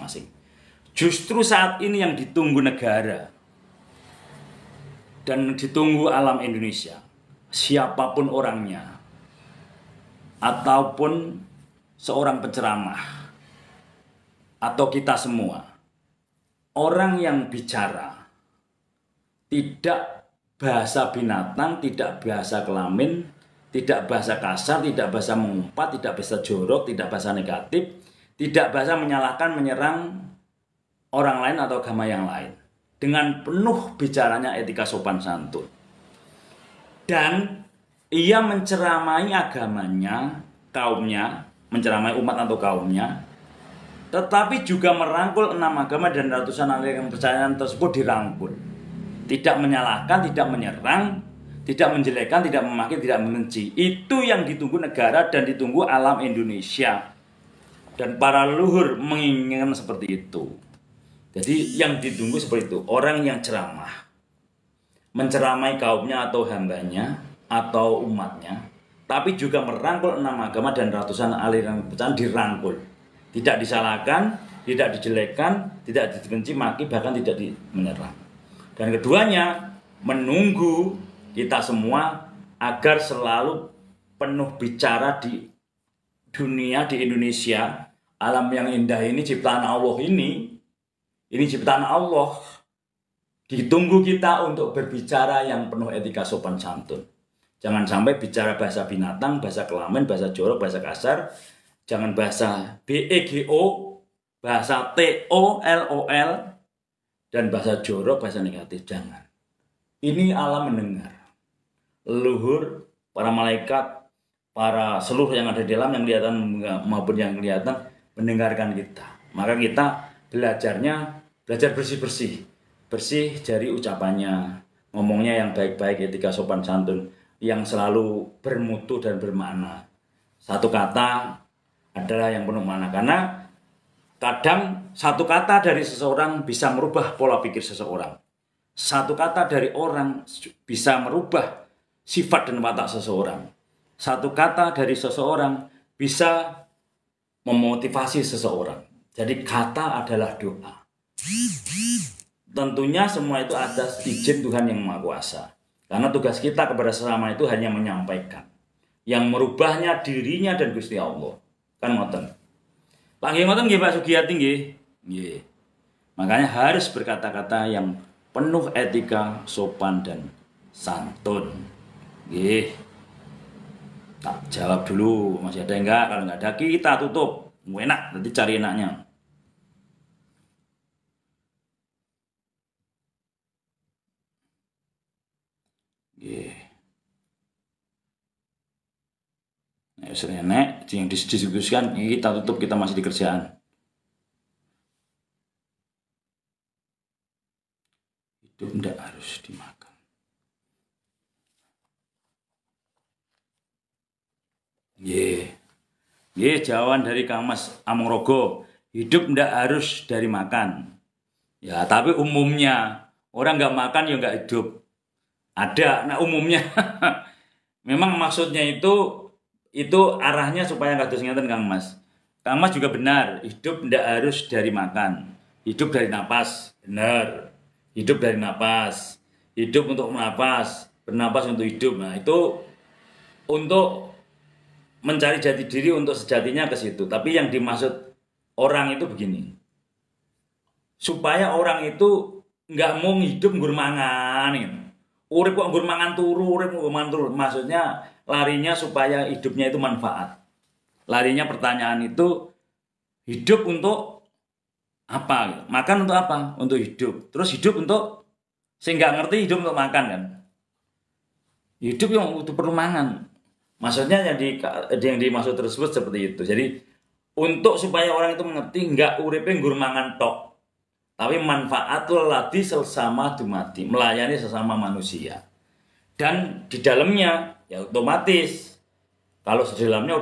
masing-masing. Justru saat ini yang ditunggu negara dan ditunggu alam Indonesia, siapapun orangnya, ataupun seorang penceramah, atau kita semua, orang yang bicara tidak bahasa binatang, tidak bahasa kelamin, tidak bahasa kasar, tidak bahasa mengumpat, tidak bahasa jorok, tidak bahasa negatif, tidak bahasa menyalahkan, menyerang orang lain atau agama yang lain. Dengan penuh bicaranya etika sopan santun. Dan ia menceramai agamanya, kaumnya, menceramai umat atau kaumnya, tetapi juga merangkul 6 agama dan ratusan aliran kepercayaan tersebut dirangkul. Tidak menyalahkan, tidak menyerang, tidak menjelekkan, tidak memaki, tidak membenci. Itu yang ditunggu negara dan ditunggu alam Indonesia. Dan para leluhur menginginkan seperti itu. Jadi yang ditunggu seperti itu, orang yang ceramah, menceramai kaumnya atau hambanya atau umatnya, tapi juga merangkul 6 agama dan ratusan aliran kepercayaan dirangkul. Tidak disalahkan, tidak dijelekkan, tidak dibenci, maki, bahkan tidak menyerang. Dan keduanya menunggu kita semua agar selalu penuh bicara di dunia, di Indonesia, alam yang indah ini, ciptaan Allah ini ciptaan Allah. Ditunggu kita untuk berbicara yang penuh etika sopan santun. Jangan sampai bicara bahasa binatang, bahasa kelamin, bahasa jorok, bahasa kasar. Jangan bahasa BEGO, bahasa TOLOL, dan bahasa jorok, bahasa negatif. Jangan. Ini alam mendengar. Leluhur, para malaikat, para seluruh yang ada di dalam, yang kelihatan maupun yang kelihatan, mendengarkan kita. Maka kita belajar bersih-bersih. Bersih dari ucapannya, ngomongnya yang baik-baik, etika sopan santun, yang selalu bermutu dan bermakna. Satu kata adalah yang penuh makna, karena kadang satu kata dari seseorang bisa merubah pola pikir seseorang. Satu kata dari orang bisa merubah sifat dan watak seseorang. Satu kata dari seseorang bisa memotivasi seseorang. Jadi kata adalah doa. Tentunya semua itu atas izin Tuhan yang Maha Kuasa. Karena tugas kita kepada sesama itu hanya menyampaikan. Yang merubahnya dirinya dan Gusti Allah. Kan ngoten. Lagi ngoten nggih Pak Sugiyati nggih. Nggih. Makanya harus berkata-kata yang penuh etika, sopan dan santun. Nggih. Tak jawab dulu, masih ada enggak? Kalau enggak ada kita tutup. Enak, nanti cari enaknya. Nah, serenek yang didiskusikan kita tutup, kita masih di kerjaan. Hidup tidak harus dimakan. Jawaban dari Kang Mas Amorogo. Hidup tidak harus dari makan. Ya, tapi umumnya orang nggak makan ya nggak hidup. Ada, nah umumnya memang maksudnya itu arahnya supaya nggak terus ngeten Kang Mas. Kang Mas juga benar, hidup tidak harus dari makan. Hidup dari napas, benar. Hidup dari napas. Hidup untuk menapas, bernapas untuk hidup. Nah, itu untuk mencari jati diri, untuk sejatinya ke situ. Tapi yang dimaksud orang itu begini. Supaya orang itu nggak mau hidup nggur mangan gitu. Urip kok nggur mangan turu, urip nggur mangan turu. Maksudnya larinya supaya hidupnya itu manfaat. Larinya pertanyaan itu hidup untuk apa? Makan untuk apa? Untuk hidup. Terus hidup untuk saya nggak ngerti hidup untuk makan kan? Hidup yang untuk perlu mangan. Maksudnya yang dimaksud tersebut seperti itu. Jadi untuk supaya orang itu mengerti nggak uripnya nggur mangan tok. Tapi manfaatul ladi sesama dumati, melayani sesama manusia. Dan di dalamnya ya otomatis kalau di dalamnya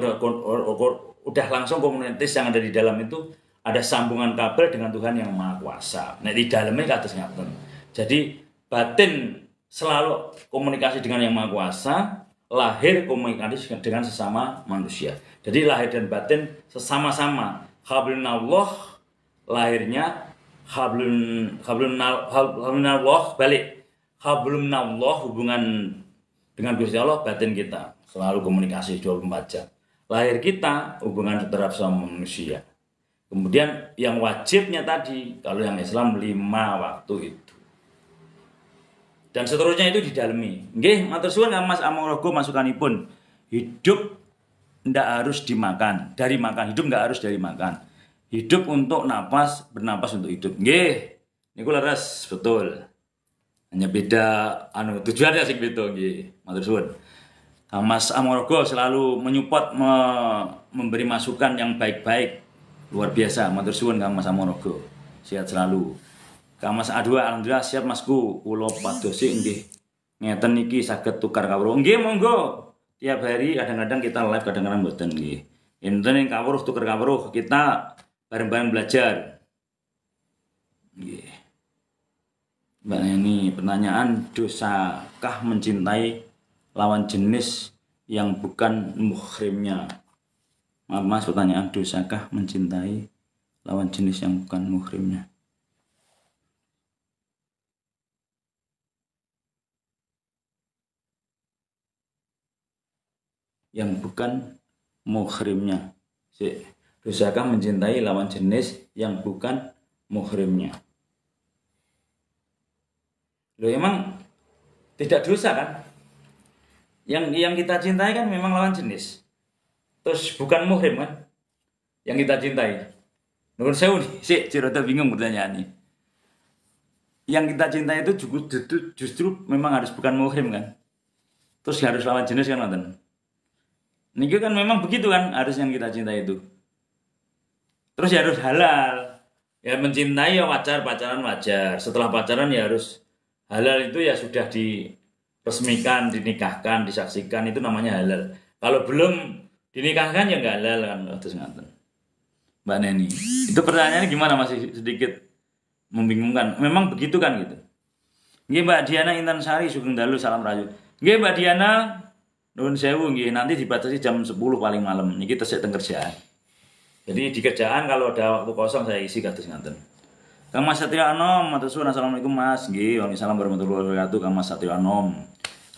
udah langsung komunitas yang ada di dalam itu ada sambungan kabel dengan Tuhan yang Maha Kuasa. Nah di dalamnya kados ngaten. Jadi batin selalu komunikasi dengan yang Maha Kuasa, lahir komunikasi dengan sesama manusia. Jadi lahir dan batin sesama-sama. Hablinallah lahirnya hablunallah, balik hablunallah, hubungan dengan Gusti Allah, batin kita selalu komunikasi 24 jam. Lahir kita hubungan terhadap sama manusia. Kemudian yang wajibnya tadi, kalau yang Islam 5 waktu itu. Dan seterusnya itu didalemi. Nggih, matur suwun Mas Amorogo masukanipun. Hidup ndak harus dimakan, dari makan. Hidup ndak harus dari makan. Hidup untuk napas, bernapas untuk hidup. Nggih, niku leres betul. Hanya beda tujuannya sih gitu nggih. Matur suwun. Mas Amorogo selalu menyupport, memberi masukan yang baik-baik. Luar biasa, matur suwun Kang Mas Amorogo. Sehat selalu. Kang Mas A2, alhamdulillah siap Masku. Kula padosi nggih. Ngeten niki saged tukar kawruh. Nggih, monggo. Tiap hari kadang-kadang kita live, kadang-kadang mboten nggih. Enten kawruh tukar kawruh, kita bareng-bareng belajar. Nggih. Mbak ini pertanyaan, dosakah mencintai lawan jenis yang bukan muhrimnya? Maaf Mas, pertanyaan, dosakah mencintai lawan jenis yang bukan muhrimnya? Yang bukan muhrimnya. Dosakah mencintai lawan jenis yang bukan muhrimnya? Loh, emang tidak dosa kan? Yang kita cintai kan memang lawan jenis. Terus bukan muhrim kan? Yang kita cintai. Menurut saya nih, Ciroto bingung pertanyaannya. Yang kita cintai itu justru memang harus bukan muhrim kan? Terus harus lawan jenis kan, nonton? Niki kan memang begitu kan, harus yang kita cintai itu. Terus ya harus halal. Ya mencintai ya wajar, pacaran wajar. Setelah pacaran ya harus halal, itu ya sudah diresmikan, dinikahkan, disaksikan, itu namanya halal. Kalau belum dinikahkan ya nggak halal kan, terus ngaten. Mbak Neni, itu pertanyaannya gimana, masih sedikit membingungkan. Memang begitu kan gitu. Nggih Mbak Diana Intan Sari Sugeng Dalu, salam rayu. Nggih Mbak Diana, nuwun sewu nggih, nanti dibatasi jam 10 paling malam. Niki tesih teng kerjaan. Jadi di kerjaan kalau ada waktu kosong saya isi kados ngaten. Kang Mas Satrio Anom, matur suwun, assalamualaikum Mas. Nggih, waalaikumsalam warahmatullahi wabarakatuh. Kang Mas Satrio Anom.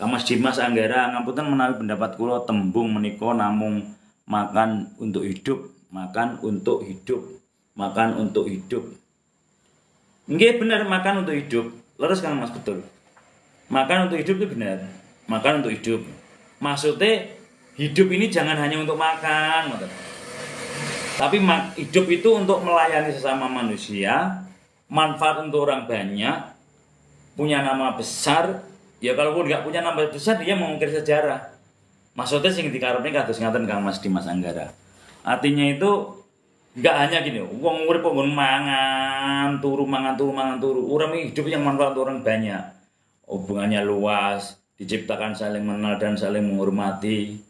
Kang Mas Dimas Anggara, ngapunten menawi pendapat kula tembung menika namung makan untuk hidup, makan untuk hidup, makan untuk hidup. Nggih benar, makan untuk hidup. Leres Kang Mas, betul. Makan untuk hidup itu benar. Makan untuk hidup. Maksudnya hidup ini jangan hanya untuk makan, tapi hidup itu untuk melayani sesama manusia, manfaat untuk orang banyak, punya nama besar. Ya kalau pun nggak punya nama besar, dia mengukir sejarah. Maksudnya sing dikarepne kados ngaten Kang Mas Dimas Anggara. Artinya itu nggak hanya gini, wong urip kok mangan turu, mangan turu. Urip hidup yang manfaat untuk orang banyak. Hubungannya luas, diciptakan saling mengenal dan saling menghormati.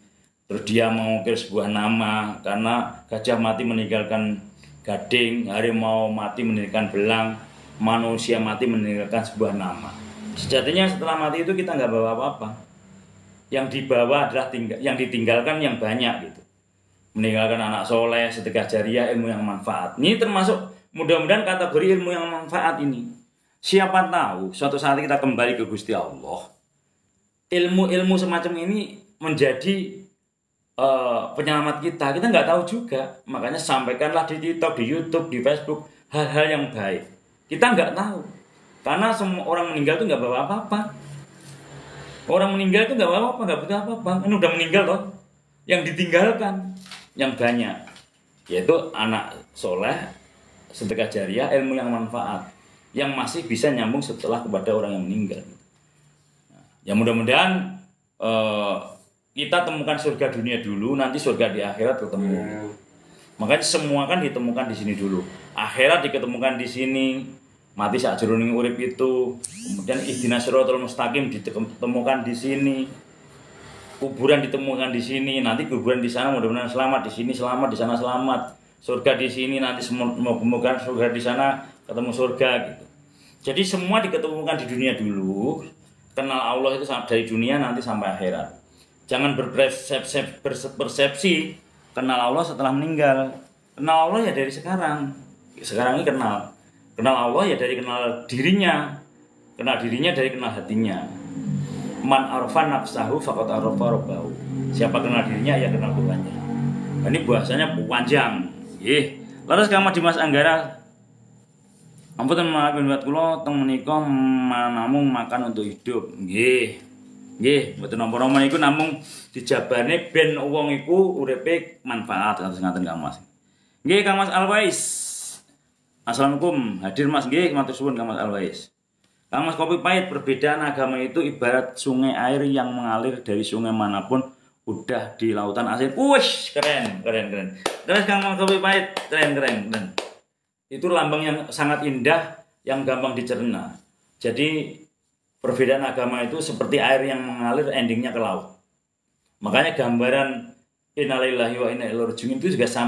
Terus dia mengukir sebuah nama, karena gajah mati meninggalkan gading, harimau mati meninggalkan belang, manusia mati meninggalkan sebuah nama. Sejatinya setelah mati itu kita nggak bawa apa-apa. Yang dibawa adalah yang ditinggalkan yang banyak gitu. Meninggalkan anak soleh, sedekah jariah, ilmu yang manfaat. Ini termasuk mudah-mudahan kategori ilmu yang manfaat ini. Siapa tahu suatu saat kita kembali ke Gusti Allah, ilmu-ilmu semacam ini menjadi penyelamat kita nggak tahu juga. Makanya sampaikanlah di TikTok, di YouTube, di Facebook hal-hal yang baik. Kita nggak tahu, karena semua orang meninggal itu nggak bawa apa-apa. Orang meninggal itu nggak bawa apa-apa, nggak butuh apa-apa. Kan udah meninggal loh. Yang ditinggalkan yang banyak, yaitu anak soleh, sedekah jariah, ilmu yang manfaat, yang masih bisa nyambung setelah kepada orang yang meninggal. Ya mudah-mudahan kita temukan surga dunia dulu, nanti surga di akhirat ketemu. Makanya semua kan ditemukan di sini dulu. Akhirat diketemukan di sini, mati sakjroning urip itu. Kemudian ihdinas siratal mustaqim ditemukan di sini. Kuburan ditemukan di sini, nanti kuburan di sana mudah-mudahan selamat, di sini selamat, di sana selamat. Surga di sini, nanti semoga surga di sana ketemu surga gitu. Jadi semua diketemukan di dunia dulu. Kenal Allah itu dari dunia nanti sampai akhirat. Jangan berpersepsi kenal Allah setelah meninggal. Kenal Allah ya dari sekarang. sekarang ini kenal Allah ya dari kenal dirinya dari kenal hatinya. Man arfa nafsahu faqad arfa rabbahu. Siapa kenal dirinya ya kenal Tuhannya. Nah, ini bahasanya panjang. Lalu kama Dimas Anggara, ampun maafin buat kula teng menika namung makan untuk hidup. Nggih, mboten napa-napa niku namung dijabane ben wong iku uripe manfaat kados ngaten Kang Mas. Nggih Kang Mas Alwais. Assalamualaikum, hadir Mas. Nggih, matur suwun Kang Mas Alwais. Kang Mas Kopi Pahit, perbedaan agama itu ibarat sungai air yang mengalir dari sungai manapun udah di lautan asin. Wush, keren. Terus Kang Mas Kopi Pahit, keren. Itu lambang yang sangat indah, yang gampang dicerna. Jadi perbedaan agama itu seperti air yang mengalir, endingnya ke laut. Makanya gambaran innalillahi wa inna ilaihi raji'un itu juga sama.